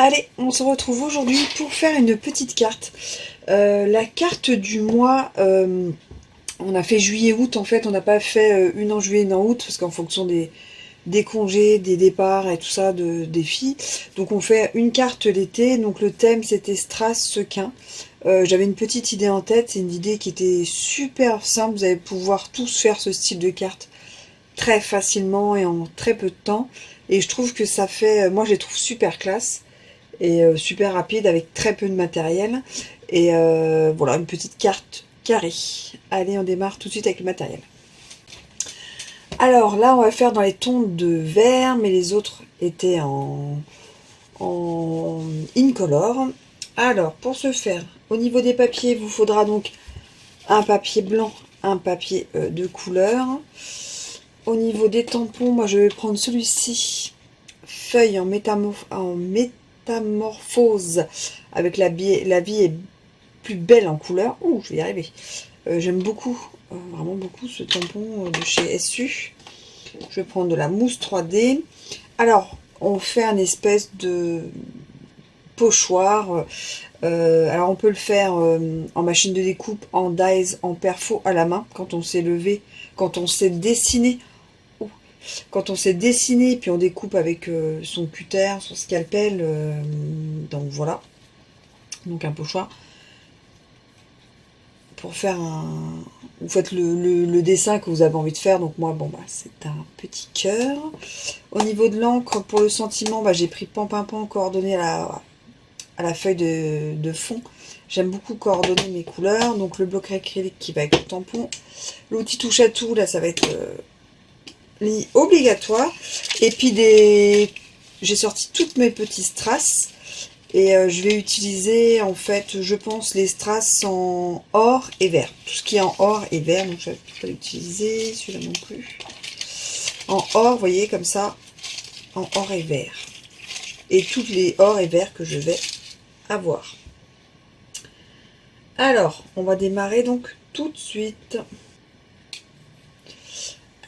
Allez, on se retrouve aujourd'hui pour faire une petite carte. La carte du mois, on a fait juillet-août, en fait on n'a pas fait une en juillet, une en août, parce qu'en fonction des congés, des départs et tout ça des filles. Donc on fait une carte l'été, donc le thème c'était Strass sequin. J'avais une petite idée en tête, c'est une idée qui était super simple, vous allez pouvoir tous faire ce style de carte très facilement et en très peu de temps. Et je trouve que ça fait, moi je les trouve super classe et super rapide avec très peu de matériel. Et voilà, une petite carte carrée. Allez, on démarre tout de suite avec le matériel. Alors là, on va faire dans les tons de vert, mais les autres étaient en incolore. Alors, pour ce faire, au niveau des papiers, il vous faudra donc un papier blanc, un papier de couleur. Au niveau des tampons, moi je vais prendre celui-ci, feuille en métamorphose, avec la vie est plus belle en couleur. Ouh, je vais y arriver. J'aime beaucoup, vraiment beaucoup ce tampon de chez SU. Je vais prendre de la mousse 3D. Alors, on fait un espèce de pochoir. Alors, on peut le faire en machine de découpe, en dies, en perfo à la main, quand on sait lever, quand on sait dessiner. Quand on sait dessiner, puis on découpe avec son cutter, son scalpel, donc voilà. Donc un pochoir. Pour faire un... Vous faites le dessin que vous avez envie de faire. Donc moi, bon, bah, c'est un petit cœur. Au niveau de l'encre, pour le sentiment, bah, j'ai pris Pan coordonné à la feuille de fond. J'aime beaucoup coordonner mes couleurs. Donc le bloc acrylique qui va avec le tampon. L'outil touche à tout, là, ça va être obligatoire. Et puis j'ai sorti toutes mes petits strass. Et je vais utiliser, en fait, je pense, les strass en or et vert. Tout ce qui est en or et vert, donc je ne vais pas l'utiliser, celui-là non plus. En or, vous voyez, comme ça, en or et vert. Et toutes les or et vert que je vais avoir. Alors, on va démarrer donc tout de suite.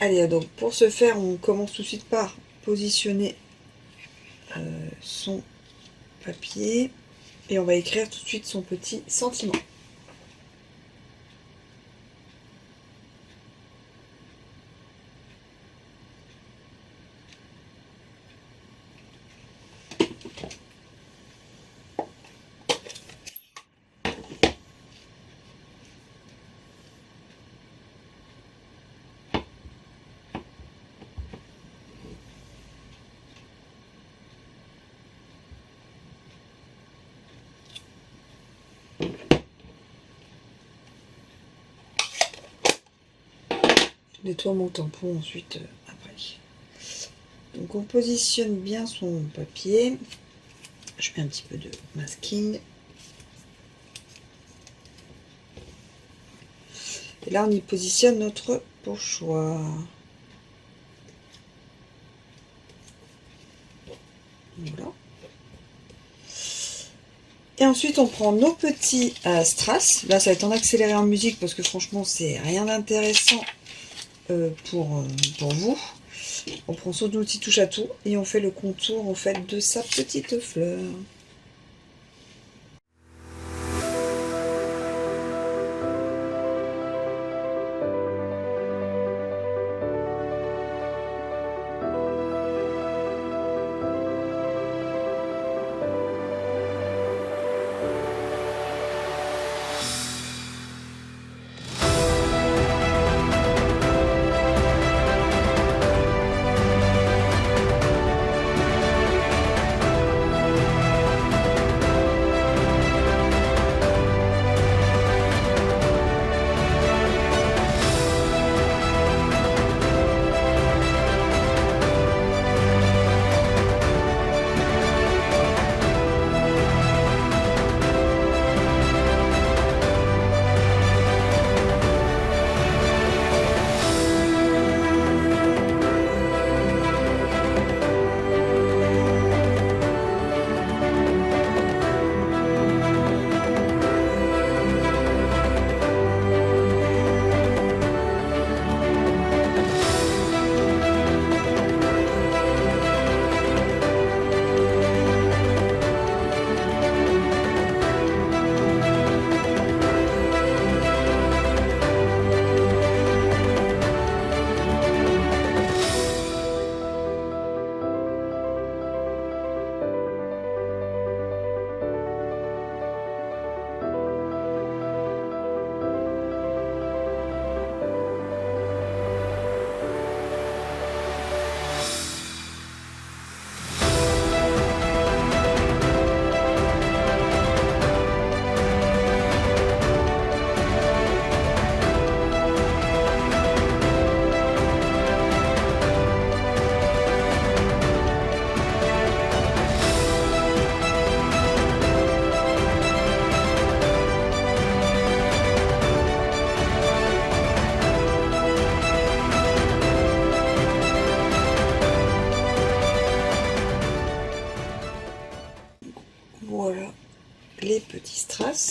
Allez, donc pour ce faire, on commence tout de suite par positionner son papier et on va écrire tout de suite son petit sentiment. Je nettoie mon tampon ensuite après. Donc on positionne bien son papier. Je mets un petit peu de masking. Et là on y positionne notre pochoir. Voilà. Et ensuite on prend nos petits strass. Là ça va être en accéléré en musique parce que franchement c'est rien d'intéressant pour vous. On prend son outil touche à tout et on fait le contour en fait de sa petite fleur.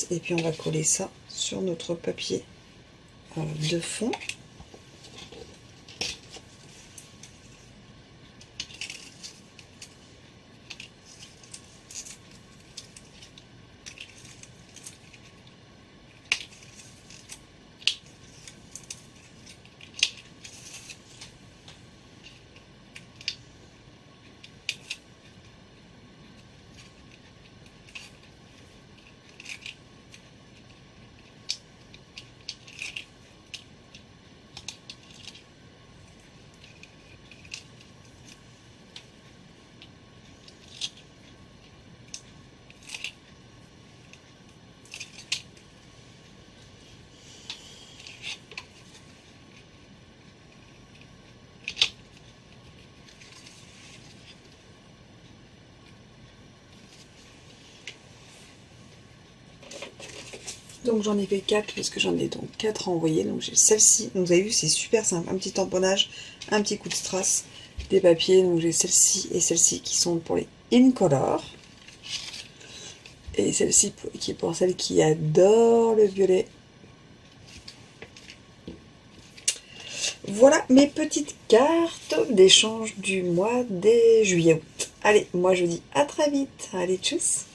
place. Et puis on va coller ça sur notre papier de fond. Donc j'en ai fait 4 parce que j'en ai donc 4 à envoyer. Donc j'ai celle-ci. Donc vous avez vu, c'est super simple. Un petit tamponnage, un petit coup de strass, des papiers. Donc j'ai celle-ci et celle-ci qui sont pour les Incolor. Et celle-ci qui est pour celle qui adore le violet. Voilà mes petites cartes d'échange du mois de juillet-août. Allez, moi je vous dis à très vite. Allez, tchuss!